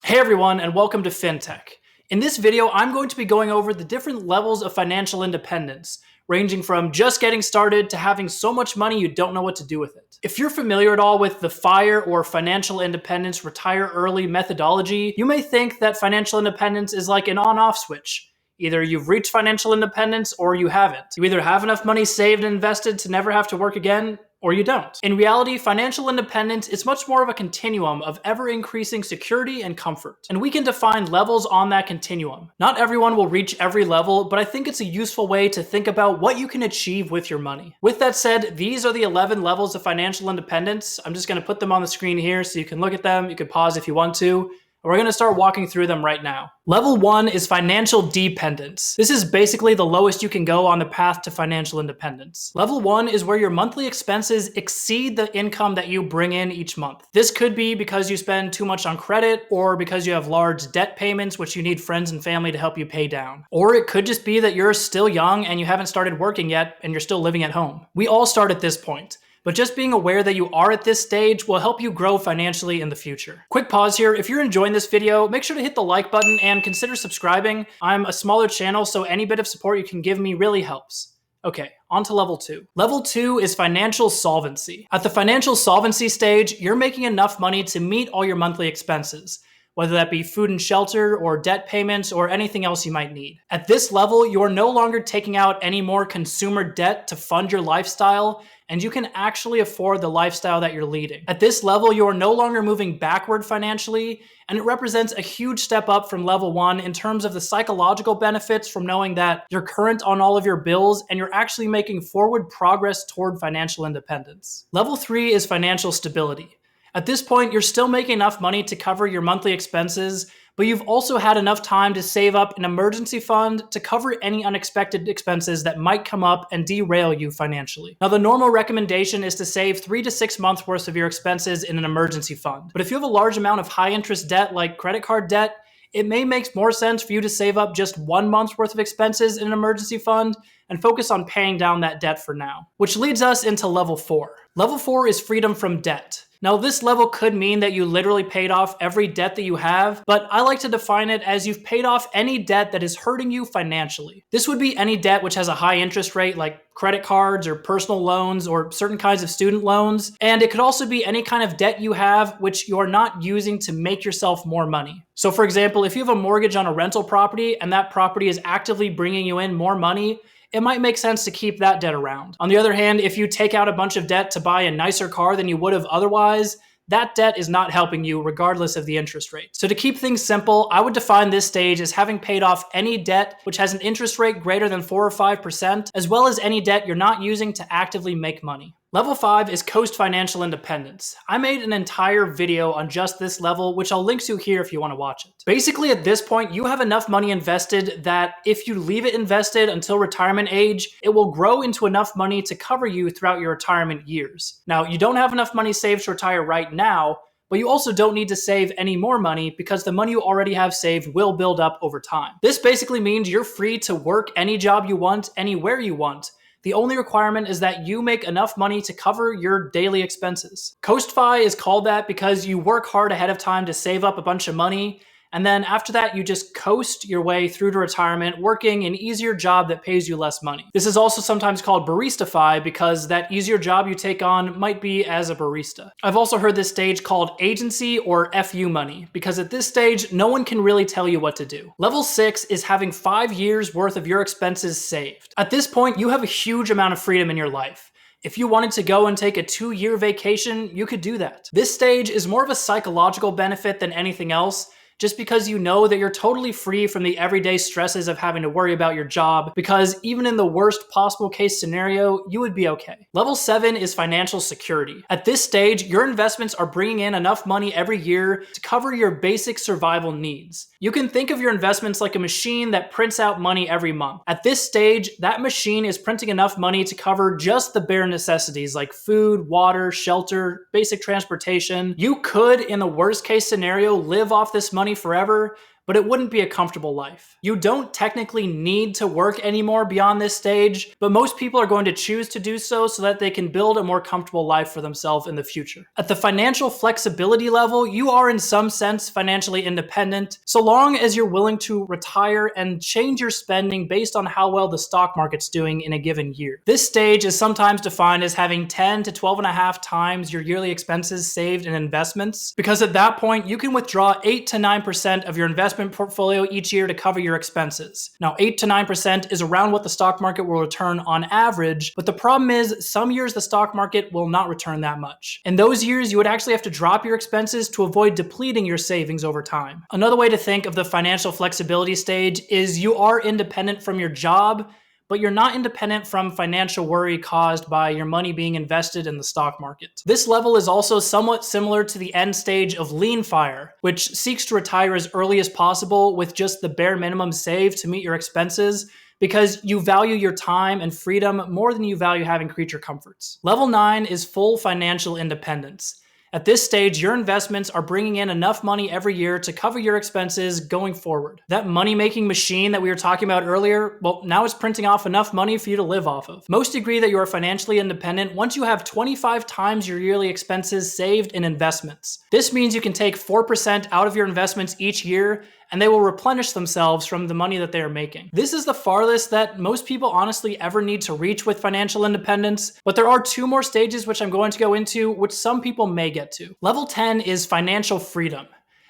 Hey everyone, and welcome to FinTech. In this video, I'm going to be going over the different levels of financial independence, ranging from just getting started to having so much money you don't know what to do with it. If you're familiar at all with the FIRE or financial independence retire early methodology, you may think that financial independence is like an on-off switch. Either you've reached financial independence or you haven't. You either have enough money saved and invested to never have to work again, or you don't. In reality, financial independence is much more of a continuum of ever-increasing security and comfort. And we can define levels on that continuum. Not everyone will reach every level, but I think it's a useful way to think about what you can achieve with your money. With that said, these are the 11 levels of financial independence. I'm just going to put them on the screen here so you can look at them. You can pause if you want to. We're going to start walking through them right now. Level 1 is financial dependence. This is basically the lowest you can go on the path to financial independence. Level 1 is where your monthly expenses exceed the income that you bring in each month. This could be because you spend too much on credit, or because you have large debt payments which you need friends and family to help you pay down. Or it could just be that you're still young and you haven't started working yet and you're still living at home. We all start at this point. But just being aware that you are at this stage will help you grow financially in the future. Quick pause here. If you're enjoying this video, make sure to hit the like button and consider subscribing. I'm a smaller channel, so any bit of support you can give me really helps. Okay, on to level 2. Level 2 is financial solvency. At the financial solvency stage, you're making enough money to meet all your monthly expenses, whether that be food and shelter or debt payments or anything else you might need. At this level, you're no longer taking out any more consumer debt to fund your lifestyle, and you can actually afford the lifestyle that you're leading. At this level, you are no longer moving backward financially, and it represents a huge step up from level 1 in terms of the psychological benefits from knowing that you're current on all of your bills and you're actually making forward progress toward financial independence. Level 3 is financial stability. At this point, you're still making enough money to cover your monthly expenses, but you've also had enough time to save up an emergency fund to cover any unexpected expenses that might come up and derail you financially. Now, the normal recommendation is to save 3 to 6 months worth of your expenses in an emergency fund. But if you have a large amount of high interest debt like credit card debt, it may make more sense for you to save up just 1 month's worth of expenses in an emergency fund and focus on paying down that debt for now. Which leads us into level 4. Level 4 is freedom from debt. Now, this level could mean that you literally paid off every debt that you have, but I like to define it as you've paid off any debt that is hurting you financially. This would be any debt which has a high interest rate like credit cards or personal loans or certain kinds of student loans. And it could also be any kind of debt you have which you're not using to make yourself more money. So for example, if you have a mortgage on a rental property and that property is actively bringing you in more money, it might make sense to keep that debt around. On the other hand, if you take out a bunch of debt to buy a nicer car than you would have otherwise, that debt is not helping you regardless of the interest rate. So to keep things simple, I would define this stage as having paid off any debt which has an interest rate greater than 4 or 5%, as well as any debt you're not using to actively make money. Level 5 is coast financial independence. I made an entire video on just this level, which I'll link to here if you want to watch it. Basically, at this point, you have enough money invested that if you leave it invested until retirement age, it will grow into enough money to cover you throughout your retirement years. Now, you don't have enough money saved to retire right now, but you also don't need to save any more money because the money you already have saved will build up over time. This basically means you're free to work any job you want, anywhere you want. The only requirement is that you make enough money to cover your daily expenses. Coast-fi is called that because you work hard ahead of time to save up a bunch of money, and then after that, you just coast your way through to retirement, working an easier job that pays you less money. This is also sometimes called barista-fi because that easier job you take on might be as a barista. I've also heard this stage called agency or FU money because at this stage, no one can really tell you what to do. Level 6 is having 5 years worth of your expenses saved. At this point, you have a huge amount of freedom in your life. If you wanted to go and take a 2-year vacation, you could do that. This stage is more of a psychological benefit than anything else, just because you know that you're totally free from the everyday stresses of having to worry about your job, because even in the worst possible case scenario, you would be okay. Level 7 is financial security. At this stage, your investments are bringing in enough money every year to cover your basic survival needs. You can think of your investments like a machine that prints out money every month. At this stage, that machine is printing enough money to cover just the bare necessities like food, water, shelter, basic transportation. You could, in the worst case scenario, live off this money forever, but it wouldn't be a comfortable life. You don't technically need to work anymore beyond this stage, but most people are going to choose to do so that they can build a more comfortable life for themselves in the future. At the financial flexibility level, you are in some sense financially independent, so long as you're willing to retire and change your spending based on how well the stock market's doing in a given year. This stage is sometimes defined as having 10 to 12 and a half times your yearly expenses saved in investments, because at that point you can withdraw 8 to 9% of your investment portfolio each year to cover your expenses. Now 8 to 9% is around what the stock market will return on average, but the problem is some years the stock market will not return that much. In those years, you would actually have to drop your expenses to avoid depleting your savings over time. Another way to think of the financial flexibility stage is you are independent from your job, but you're not independent from financial worry caused by your money being invested in the stock market. This level is also somewhat similar to the end stage of lean fire, which seeks to retire as early as possible with just the bare minimum saved to meet your expenses, because you value your time and freedom more than you value having creature comforts. Level 9 is full financial independence. At this stage, your investments are bringing in enough money every year to cover your expenses going forward. That money-making machine that we were talking about earlier, well, now it's printing off enough money for you to live off of. Most agree that you are financially independent once you have 25 times your yearly expenses saved in investments. This means you can take 4% out of your investments each year, and they will replenish themselves from the money that they are making. This is the farthest that most people honestly ever need to reach with financial independence, but there are 2 more stages which I'm going to go into, which some people may get to. Level 10 is financial freedom.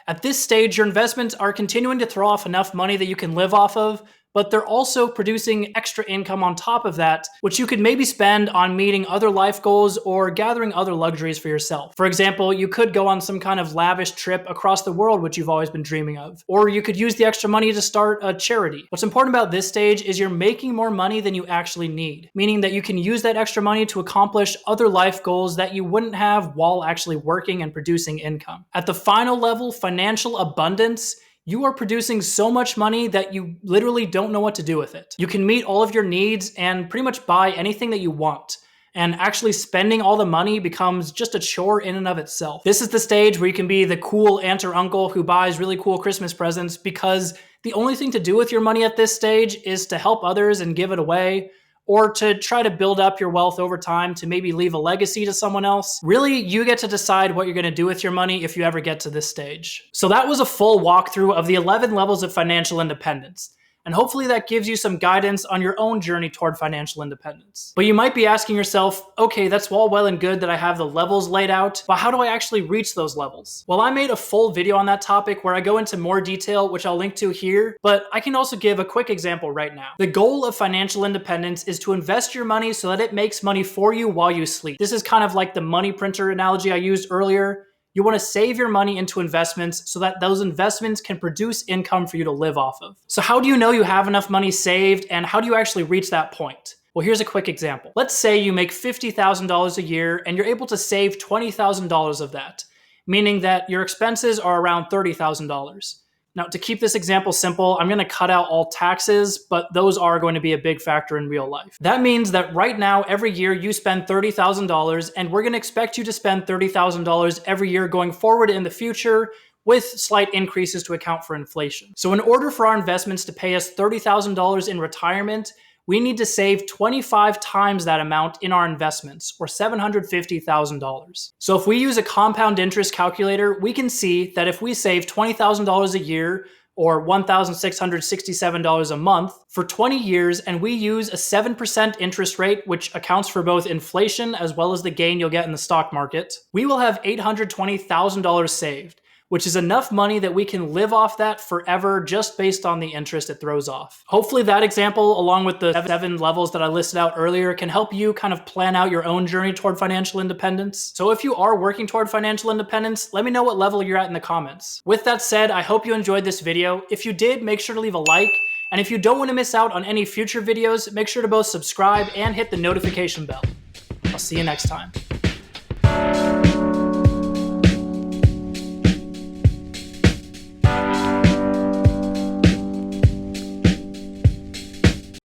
At this stage, your investments are continuing to throw off enough money that you can live off of, but they're also producing extra income on top of that, which you could maybe spend on meeting other life goals or gathering other luxuries for yourself. For example, you could go on some kind of lavish trip across the world, which you've always been dreaming of. Or you could use the extra money to start a charity. What's important about this stage is you're making more money than you actually need, meaning that you can use that extra money to accomplish other life goals that you wouldn't have while actually working and producing income. At the final level, financial abundance, you are producing so much money that you literally don't know what to do with it. You can meet all of your needs and pretty much buy anything that you want. And actually spending all the money becomes just a chore in and of itself. This is the stage where you can be the cool aunt or uncle who buys really cool Christmas presents because the only thing to do with your money at this stage is to help others and give it away, or to try to build up your wealth over time to maybe leave a legacy to someone else. Really, you get to decide what you're gonna do with your money if you ever get to this stage. So that was a full walkthrough of the 11 levels of financial independence. And hopefully that gives you some guidance on your own journey toward financial independence. But you might be asking yourself, okay, that's all well and good that I have the levels laid out, but how do I actually reach those levels? Well, I made a full video on that topic where I go into more detail, which I'll link to here, but I can also give a quick example right now. The goal of financial independence is to invest your money so that it makes money for you while you sleep. This is kind of like the money printer analogy I used earlier. You want to save your money into investments so that those investments can produce income for you to live off of. So how do you know you have enough money saved, and how do you actually reach that point? Well, here's a quick example. Let's say you make $50,000 a year and you're able to save $20,000 of that, meaning that your expenses are around $30,000. Now, to keep this example simple, I'm going to cut out all taxes, but those are going to be a big factor in real life. That means that right now, every year you spend $30,000, and we're going to expect you to spend $30,000 every year going forward in the future, with slight increases to account for inflation. So in order for our investments to pay us $30,000 in retirement, we need to save 25 times that amount in our investments, or $750,000. So if we use a compound interest calculator, we can see that if we save $20,000 a year, or $1,667 a month for 20 years, and we use a 7% interest rate, which accounts for both inflation as well as the gain you'll get in the stock market, we will have $820,000 saved, which is enough money that we can live off that forever just based on the interest it throws off. Hopefully that example, along with the 7 levels that I listed out earlier, can help you kind of plan out your own journey toward financial independence. So if you are working toward financial independence, let me know what level you're at in the comments. With that said, I hope you enjoyed this video. If you did, make sure to leave a like. And if you don't want to miss out on any future videos, make sure to both subscribe and hit the notification bell. I'll see you next time.